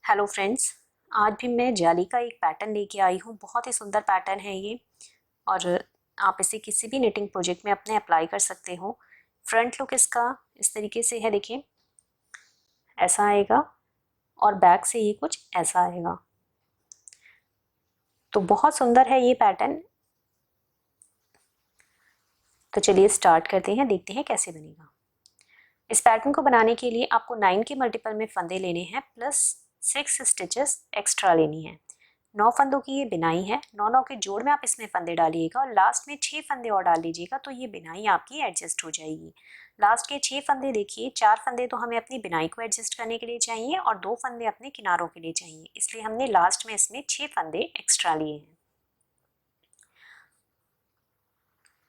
Hello friends, आज भी मैं जाली का एक पैटर्न लेके आई हूँ। बहुत ही सुंदर पैटर्न है ये और आप इसे किसी भी निटिंग प्रोजेक्ट में अपने अप्लाई कर सकते हो। फ्रंट लुक इसका इस तरीके से है, देखिए ऐसा आएगा और बैक से ये कुछ ऐसा आएगा। तो बहुत सुंदर है ये पैटर्न। तो चलिए स्टार्ट करते हैं, देखते हैं कैसे बनेगा। इस पैटर्न को बनाने के लिए आपको 9 के मल्टीपल में फंदे लेने हैं प्लस 6 स्टिचेस एक्स्ट्रा लेनी है। 9 फंदों की ये बिनाई है। 9 के जोड़ में आप इसमें फंदे डालिएगा और लास्ट में 6 फंदे और डाल लीजिएगा, तो ये बिनाई आपकी एडजस्ट हो जाएगी। लास्ट के 6 फंदे देखिए, 4 फंदे तो हमें अपनी बिनाई को एडजस्ट करने के लिए चाहिए और 2 फंदे अपने किनारों के लिए चाहिए, इसलिए हमने लास्ट में इसमें 6 फंदे एक्स्ट्रा लिए हैं।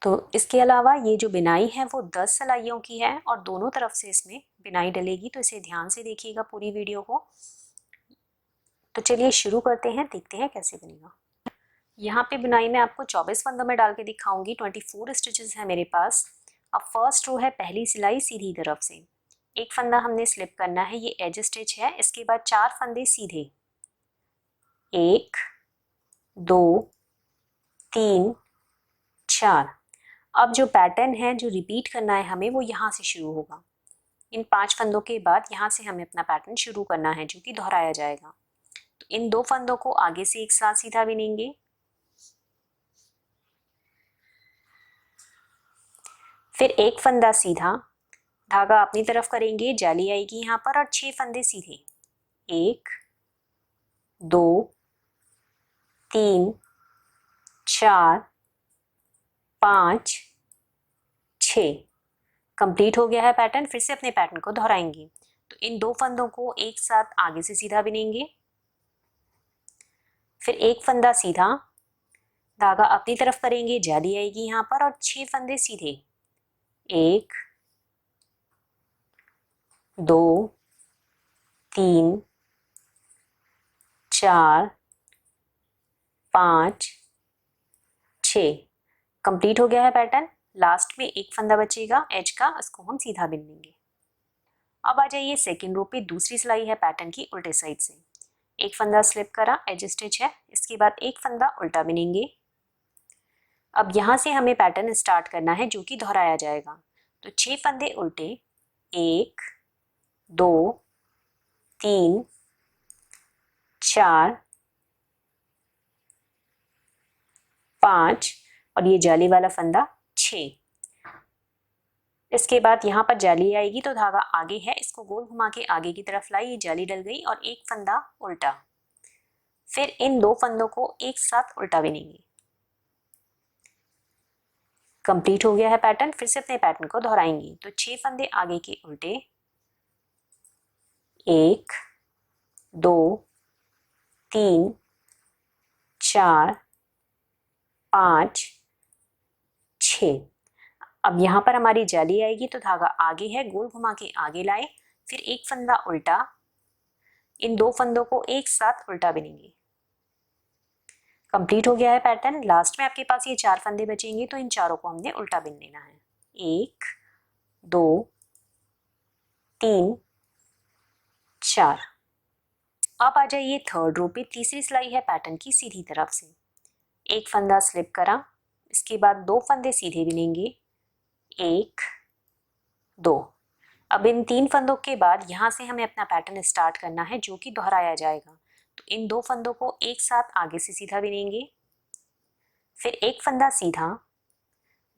तो इसके अलावा ये जो बिनाई है वो 10 सिलाइयों की है और दोनों तरफ से इसमें बिनाई डलेगी, तो इसे ध्यान से देखिएगा पूरी वीडियो को। तो चलिए शुरू करते हैं, देखते हैं कैसे बनेगा। यहाँ पे बुनाई में आपको 24 फंदों में डाल के दिखाऊंगी। 24 स्टिचेस है मेरे पास। अब फर्स्ट रो है, पहली सिलाई सीधी तरफ से एक फंदा हमने स्लिप करना है, ये एज स्टिच है। इसके बाद 4 फंदे सीधे, 1 2 3 4। अब जो पैटर्न है जो रिपीट करना है हमें, वो यहाँ से शुरू होगा। इन 5 फंदों के बाद यहाँ से हमें अपना पैटर्न शुरू करना है, जो कि दोहराया जाएगा। तो इन 2 फंदों को आगे से एक साथ सीधा बिनेंगे, फिर एक फंदा सीधा, धागा अपनी तरफ करेंगे, जाली आएगी यहाँ पर और 6 फंदे सीधे, 1 2 3 4 5 6। कंप्लीट हो गया है पैटर्न। फिर से अपने पैटर्न को दोहराएंगे। तो इन 2 फंदों को एक साथ आगे से सीधा बिनेंगे, फिर एक फंदा सीधा, धागा अपनी तरफ करेंगे, जाली आएगी यहाँ पर और 6 फंदे सीधे, 1 2 3 4 5 6। कंप्लीट हो गया है पैटर्न। लास्ट में एक फंदा बचेगा एज का, इसको हम सीधा बिन लेंगे। अब आ जाइए सेकेंड रो पे। दूसरी सिलाई है पैटर्न की उल्टे साइड से। एक फंदा स्लिप करा, एज स्टिच है। इसके बाद एक फंदा उल्टा बिनेंगे। अब यहाँ से हमें पैटर्न स्टार्ट करना है, जो कि दोहराया जाएगा। तो 6 फंदे उल्टे, 1 2 3 4 5 और ये जाली वाला फंदा 6। इसके बाद यहाँ पर जाली आएगी, तो धागा आगे है, इसको गोल घुमा के आगे की तरफ लाई, ये जाली डल गई और एक फंदा उल्टा। फिर इन 2 फंदों को एक साथ उल्टा बिनेंगे। कंप्लीट हो गया है पैटर्न। फिर से अपने पैटर्न को दोहराएंगे। तो 6 फंदे आगे के उल्टे, 1 2 3 4 5 6। अब यहाँ पर हमारी जाली आएगी, तो धागा आगे है, गोल घुमा के आगे लाए, फिर एक फंदा उल्टा। इन 2 फंदों को एक साथ उल्टा बिनेंगे। कंप्लीट हो गया है पैटर्न। लास्ट में आपके पास ये 4 फंदे बचेंगे, तो इन चारों को हमने उल्टा बिन लेना है। 1 2 3 4। अब आ जाइए थर्ड रो पे। तीसरी सिलाई है पैटर्न की सीधी तरफ से। एक फंदा स्लिप करा, इसके बाद 2 फंदे सीधे बिनेंगे, 1 2। अब इन 3 फंदों के बाद यहाँ से हमें अपना पैटर्न स्टार्ट करना है, जो कि दोहराया जाएगा। तो इन 2 फंदों को एक साथ आगे से सीधा बिनेंगे, फिर एक फंदा सीधा,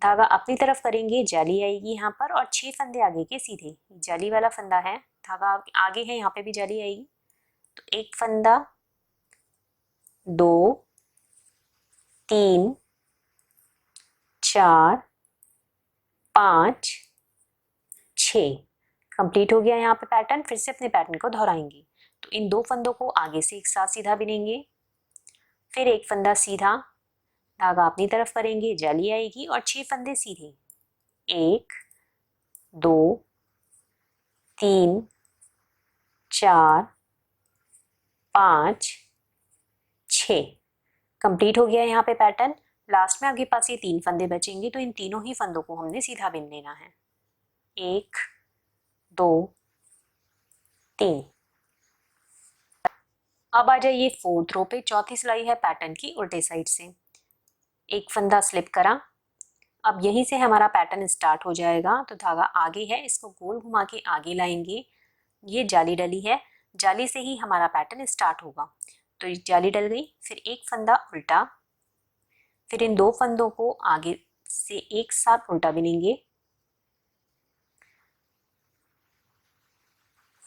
धागा अपनी तरफ करेंगे, जाली आएगी यहाँ पर और 6 फंदे आगे के सीधे। जाली वाला फंदा है, धागा आगे है, यहाँ पे भी जाली आएगी। तो एक फंदा, 2 3 4 5 6। कंप्लीट हो गया यहाँ पे पैटर्न। फिर से अपने पैटर्न को दोहराएंगे। तो इन 2 फंदों को आगे से एक साथ सीधा बिनेंगे, फिर एक फंदा सीधा, धागा अपनी तरफ करेंगे, जाली आएगी और 6 फंदे सीधे, 1 2 3 4 5 6। कंप्लीट हो गया यहाँ पे पैटर्न। लास्ट में आपके पास ये 3 फंदे बचेंगे, तो इन तीनों ही फंदों को हमने सीधा बिन लेना है। 1 2 3। अब आ जाइए फोर्थ रो पे, चौथी सिलाई है पैटर्न की उल्टे साइड से। एक फंदा स्लिप करा, अब यहीं से हमारा पैटर्न स्टार्ट हो जाएगा। तो धागा आगे है, इसको गोल घुमा के आगे लाएंगे। ये जाली डली है, जाली से ही हमारा पैटर्न स्टार्ट होगा। तो ये जाली डल गई, फिर एक फंदा उल्टा, फिर इन दो फंदों को आगे से एक साथ उल्टा बिनेंगे,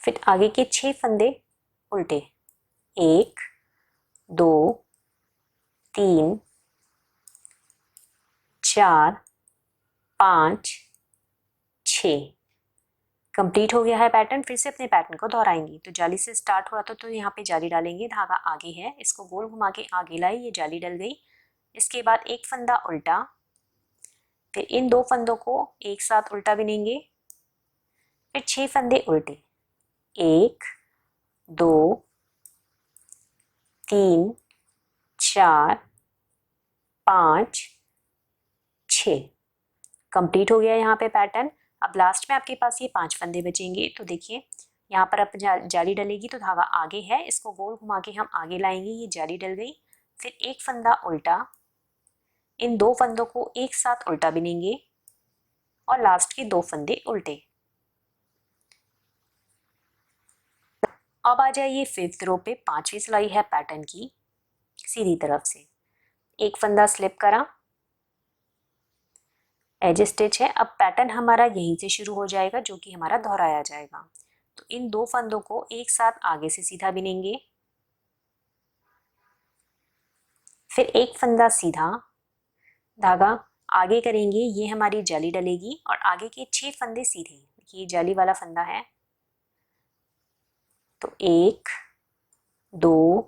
फिर आगे के 6 फंदे उल्टे, 1 2 3 4 5 6। कंप्लीट हो गया है पैटर्न। फिर से अपने पैटर्न को दोहराएंगे। तो जाली से स्टार्ट हुआ तो यहाँ पे जाली डालेंगे, धागा आगे है, इसको गोल घुमा के आगे लाई, ये जाली डल गई। इसके बाद एक फंदा उल्टा, फिर इन दो फंदों को एक साथ उल्टा बिनेंगे, फिर 6 फंदे उल्टे, 1 2 3 4 5 6। कंप्लीट हो गया यहाँ पे पैटर्न। अब लास्ट में आपके पास ये 5 फंदे बचेंगे। तो देखिए यहाँ पर अब जाली डलेगी तो धागा आगे है, इसको गोल घुमा के हम आगे लाएंगे, ये जाली डल गई। फिर एक फंदा उल्टा, इन दो फंदों को एक साथ उल्टा बिनेंगे और लास्ट के 2 फंदे उल्टे। अब आ जाइए फिफ्थ रो पे, पांचवी सिलाई है पैटर्न की सीधी तरफ से। एक फंदा स्लिप करा, एज स्टिच है। अब पैटर्न हमारा यहीं से शुरू हो जाएगा, जो कि हमारा दोहराया जाएगा। तो इन दो फंदों को एक साथ आगे से सीधा बिनेंगे, फिर एक फंदा सीधा, धागा आगे करेंगे, ये हमारी जाली डलेगी और आगे के 6 फंदे सीधे। ये जाली वाला फंदा है। तो 1 2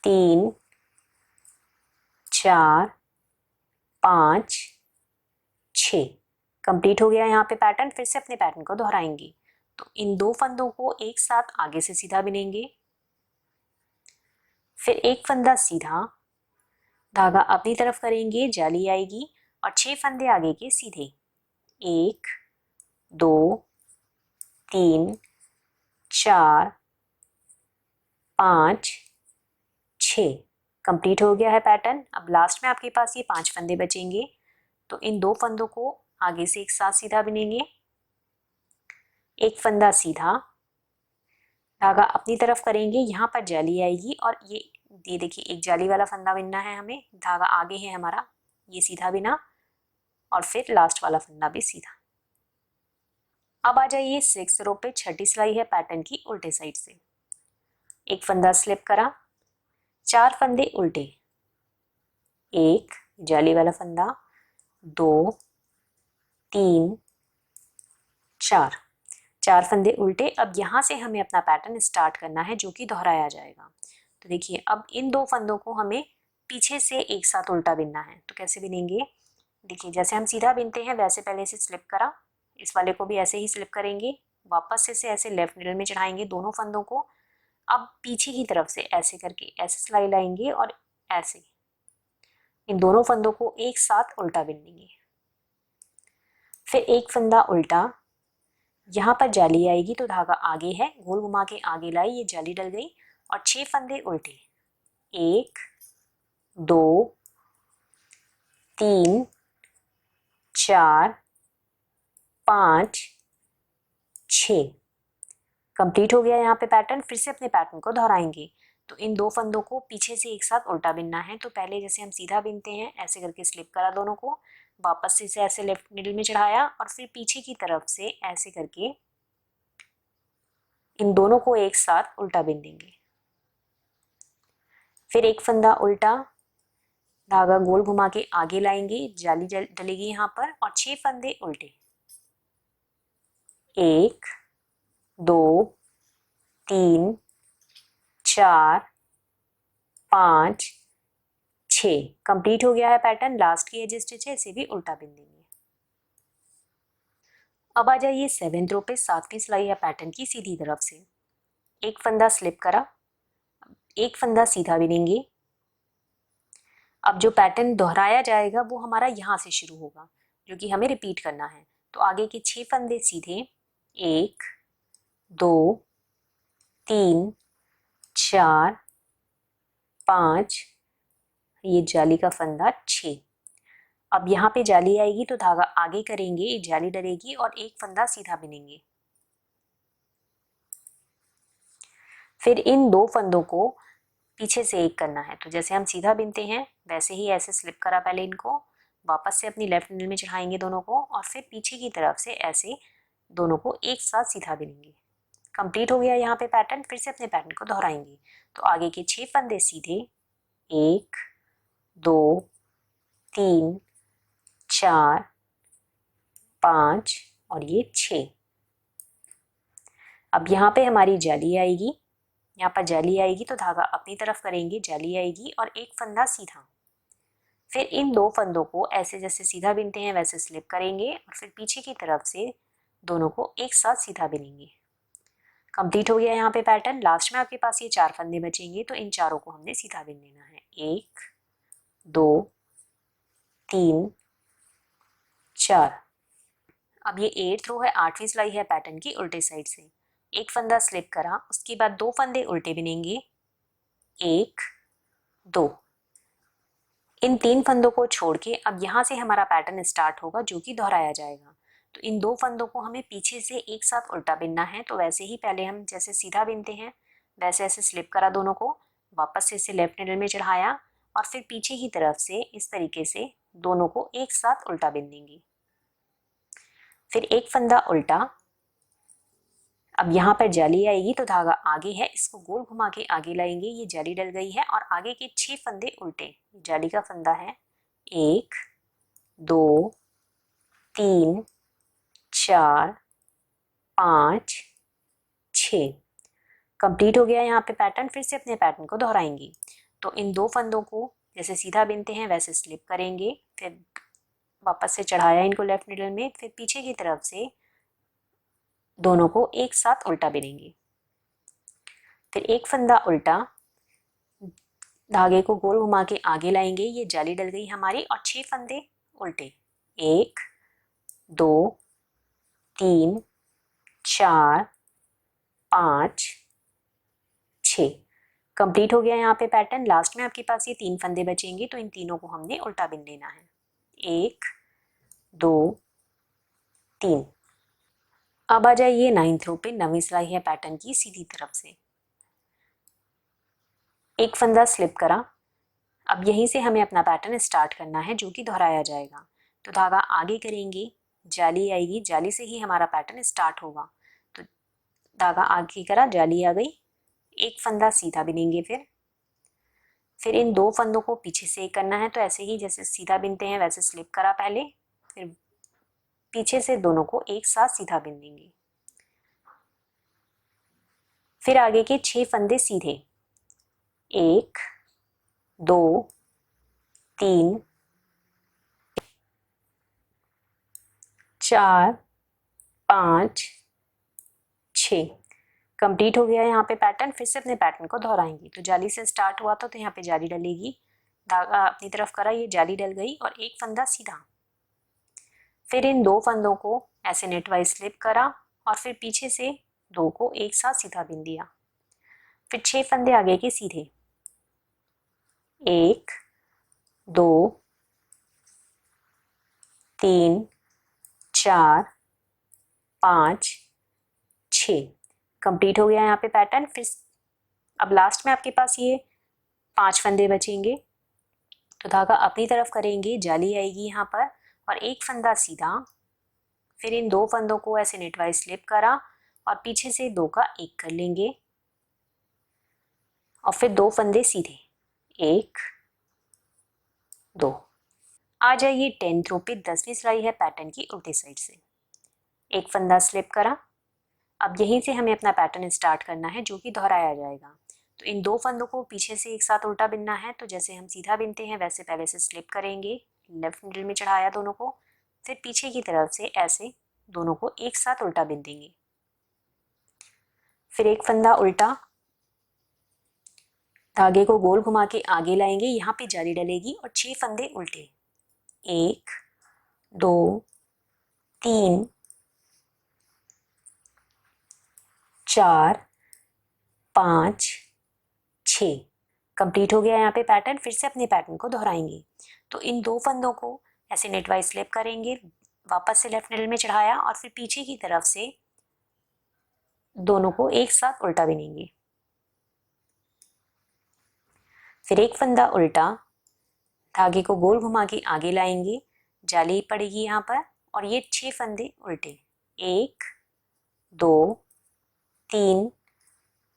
3 4 5 6। कंप्लीट हो गया यहाँ पे पैटर्न। फिर से अपने पैटर्न को दोहराएंगे। तो इन दो फंदों को एक साथ आगे से सीधा बिनेंगे, फिर एक फंदा सीधा, धागा अपनी तरफ करेंगे, जाली आएगी और 6 फंदे आगे के सीधे, 1 2 3 4 5 6। कंप्लीट हो गया है पैटर्न। अब लास्ट में आपके पास ये 5 फंदे बचेंगे। तो इन दो फंदों को आगे से एक साथ सीधा बिनेंगे, एक फंदा सीधा, धागा अपनी तरफ करेंगे, यहाँ पर जाली आएगी और ये देखिए एक जाली वाला फंदा बिनना है हमें। धागा आगे है हमारा, ये सीधा बिना और फिर लास्ट वाला फंदा भी सीधा। अब आ जाइए सिक्स्थ रो पे, छठी सिलाई है पैटर्न की उल्टे साइड से। एक फंदा स्लिप करा, 4 फंदे उल्टे, 1 जाली वाला फंदा, 2 3 4, 4 फंदे उल्टे। अब यहाँ से हमें अपना पैटर्न स्टार्ट करना है, जो कि दोहराया जाएगा। तो देखिए अब इन दो फंदों को हमें पीछे से एक साथ उल्टा बिनना है। तो कैसे बिनेंगे, देखिए जैसे हम सीधा बिनते हैं वैसे पहले से स्लिप करा, इस वाले को भी ऐसे ही स्लिप करेंगे, वापस से ऐसे लेफ्ट मिडल में चढ़ाएंगे दोनों फंदों को। अब पीछे की तरफ से ऐसे करके ऐसे सिलाई लाएंगे और ऐसे इन दोनों फंदों को एक साथ उल्टा बिन लेंगे, फिर एक फंदा उल्टा, यहाँ पर जाली आएगी तो धागा आगे है, गोल घुमा के आगे लाई, ये जाली डल गई और 6 फंदे उल्टे, 1 2 3 4 5 6। कंप्लीट हो गया यहाँ पे पैटर्न। फिर से अपने पैटर्न को दोहराएंगे। तो इन दो फंदों को पीछे से एक साथ उल्टा बिनना है। तो पहले जैसे हम सीधा बिनते हैं ऐसे करके स्लिप करा दोनों को, वापस से इसे ऐसे लेफ्ट मिडिल में चढ़ाया और फिर पीछे की तरफ से ऐसे करके इन दोनों को एक साथ उल्टा बिन देंगे, फिर एक फंदा उल्टा, धागा गोल घुमा के आगे लाएंगे, जाली डलेगी यहाँ पर और 6 फंदे उल्टे, 1 2 3 4 5 6। कंप्लीट हो गया है पैटर्न। लास्ट की एज स्टिच है, इसे भी उल्टा बिन देंगे। अब आ जाइए सेवेंथ रो पे, सातवीं सिलाई है पैटर्न की सीधी तरफ से। एक फंदा स्लिप करा, एक फंदा सीधा बिनेंगे। अब जो पैटर्न दोहराया जाएगा वो हमारा यहाँ से शुरू होगा, जो कि हमें रिपीट करना है। तो आगे के 6 फंदे सीधे, 1 2 3 4 5, ये जाली का फंदा 6। अब यहाँ पे जाली आएगी तो धागा आगे करेंगे, ये जाली डलेगी और एक फंदा सीधा बिनेंगे। फिर इन दो फंदों को पीछे से एक करना है, तो जैसे हम सीधा बिनते हैं वैसे ही ऐसे स्लिप करा पहले इनको, वापस से अपनी लेफ्ट नीडल में चढ़ाएंगे दोनों को और फिर पीछे की तरफ से ऐसे दोनों को एक साथ सीधा बिनेंगे। कंप्लीट हो गया यहाँ पे पैटर्न। फिर से अपने पैटर्न को दोहराएंगे। तो आगे के 6 फंदे सीधे, 1 2 3 4 5 और ये 6। अब यहाँ पे हमारी जाली आएगी, यहाँ पर जाली आएगी तो धागा अपनी तरफ करेंगे, जाली आएगी और एक फंदा सीधा। फिर इन दो फंदों को ऐसे जैसे सीधा बिनते हैं वैसे स्लिप करेंगे और फिर पीछे की तरफ से दोनों को एक साथ सीधा बिनेंगे। कंप्लीट हो गया यहाँ पे पैटर्न। लास्ट में आपके पास ये 4 फंदे बचेंगे तो इन चारों को हमने सीधा बिन लेना है। 1 2 3 4। अब ये 8th रो है, 8वीं सिलाई है पैटर्न की उल्टे साइड से। एक फंदा स्लिप करा, उसके बाद 2 फंदे उल्टे बिनेंगे, 1 2। इन 3 फंदों को छोड़ के अब यहाँ से हमारा पैटर्न स्टार्ट होगा जो कि दोहराया जाएगा। तो इन 2 फंदों को हमें पीछे से एक साथ उल्टा बिनना है। तो वैसे ही पहले हम जैसे सीधा बिनते हैं वैसे ऐसे स्लिप करा दोनों को, वापस से इसे लेफ्ट नीडल में चढ़ाया और फिर पीछे की तरफ से इस तरीके से दोनों को एक साथ उल्टा बिन देंगे। फिर एक फंदा उल्टा। अब यहाँ पर जाली आएगी तो धागा आगे है, इसको गोल घुमा के आगे लाएंगे, ये जाली डल गई है और आगे के 6 फंदे उल्टे। जाली का फंदा है 1 2 3 4 5 6। कंप्लीट हो गया यहाँ पे पैटर्न। फिर से अपने पैटर्न को दोहराएंगे। तो इन 2 फंदों को जैसे सीधा बिनते हैं वैसे स्लिप करेंगे, फिर वापस से चढ़ाया इनको लेफ्ट नीडल में, फिर पीछे की तरफ से दोनों को एक साथ उल्टा बिनेंगे। फिर एक फंदा उल्टा, धागे को गोल घुमा के आगे लाएंगे, ये जाली डल गई हमारी और 6 फंदे उल्टे। 1 2 3 4 5 6। कंप्लीट हो गया यहाँ पे पैटर्न। लास्ट में आपके पास ये 3 फंदे बचेंगे तो इन तीनों को हमने उल्टा बिन लेना है। 1 2 3। अब आ जाइए 9th रो पे। 9वीं सिलाई है पैटर्न की सीधी तरफ से। एक फंदा स्लिप करा। अब यहीं से हमें अपना पैटर्न स्टार्ट करना है जो कि दोहराया जाएगा। तो धागा आगे करेंगे, जाली आएगी, जाली से ही हमारा पैटर्न स्टार्ट होगा। तो धागा आगे करा, जाली आ गई, एक फंदा सीधा बिनेंगे। फिर इन 2 फंदों को पीछे से करना है, तो ऐसे ही जैसे सीधा बिनते हैं वैसे स्लिप करा पहले, फिर पीछे से दोनों को एक साथ सीधा बिन देंगे। फिर आगे के 6 फंदे सीधे, 1 2 3 4 5 6। कंप्लीट हो गया यहाँ पे पैटर्न। फिर से अपने पैटर्न को दोहराएंगे। तो जाली से स्टार्ट हुआ था तो यहाँ पे जाली डलेगी, धागा अपनी तरफ करा, ये जाली डल गई और एक फंदा सीधा। फिर इन 2 फंदों को ऐसे नेट वाइज स्लिप करा और फिर पीछे से 2 को एक साथ सीधा बिन दिया। फिर 6 फंदे आगे के सीधे, 1 2 3 4 5 6। कंप्लीट हो गया यहाँ पे पैटर्न। फिर अब लास्ट में आपके पास ये 5 फंदे बचेंगे। तो धागा अपनी तरफ करेंगे, जाली आएगी यहाँ पर और एक फंदा सीधा। फिर इन 2 फंदों को ऐसे नेटवाइज स्लिप करा और पीछे से 2 का 1 कर लेंगे और फिर 2 फंदे सीधे, 1 2। आ जाइए 10th रो पे। 10वीं सिलाई है पैटर्न की उल्टे साइड से। एक फंदा स्लिप करा। अब यहीं से हमें अपना पैटर्न स्टार्ट करना है जो कि दोहराया जाएगा। तो इन 2 फंदों को पीछे से एक साथ उल्टा बिनना है। तो जैसे हम सीधा बिनते हैं वैसे पहले से स्लिप करेंगे, लेफ्ट नीडल में चढ़ाया दोनों को, फिर पीछे की तरफ से ऐसे दोनों को एक साथ उल्टा बिन देंगे। फिर एक फंदा उल्टा, धागे को गोल घुमा के आगे लाएंगे, यहाँ पे जाली डलेगी और 6 फंदे उल्टे, 1 2 3 4 5 6। कंप्लीट हो गया यहाँ पे पैटर्न। फिर से अपने पैटर्न को दोहराएंगे। तो इन 2 फंदों को ऐसे नेटवाइज स्लिप करेंगे, वापस से लेफ्ट निडल में चढ़ाया और फिर पीछे की तरफ से दोनों को एक साथ उल्टा बिनेंगे। फिर एक फंदा उल्टा, धागे को गोल घुमा के आगे लाएंगे, जाली पड़ेगी यहाँ पर और ये 6 फंदे उल्टे, 1 2 3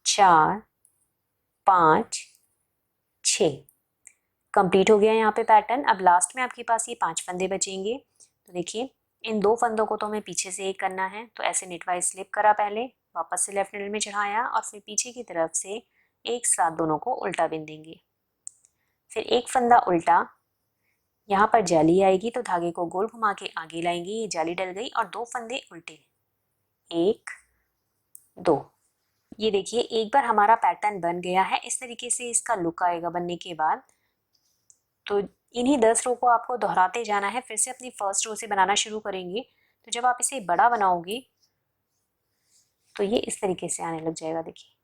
4 5 6। कंप्लीट हो गया यहाँ पे पैटर्न। अब लास्ट में आपके पास ये 5 फंदे बचेंगे। तो देखिए इन 2 फंदों को तो हमें पीछे से एक करना है, तो ऐसे नेटवाइज स्लिप करा पहले, वापस से लेफ्ट निडल में चढ़ाया और फिर पीछे की तरफ से एक साथ दोनों को उल्टा बिन देंगे। फिर एक फंदा उल्टा, यहाँ पर जाली आएगी तो धागे को गोल घुमा के आगे लाएंगे, ये जाली डल गई और 2 फंदे उल्टे, 1 2। ये देखिए एक बार हमारा पैटर्न बन गया है। इस तरीके से इसका लुक आएगा बनने के बाद। तो इन्हीं 10 रो को आपको दोहराते जाना है। फिर से अपनी फर्स्ट रो से बनाना शुरू करेंगे। तो जब आप इसे बड़ा बनाओगे तो ये इस तरीके से आने लग जाएगा। देखिए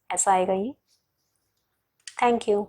ऐसा आएगा ये। Thank you.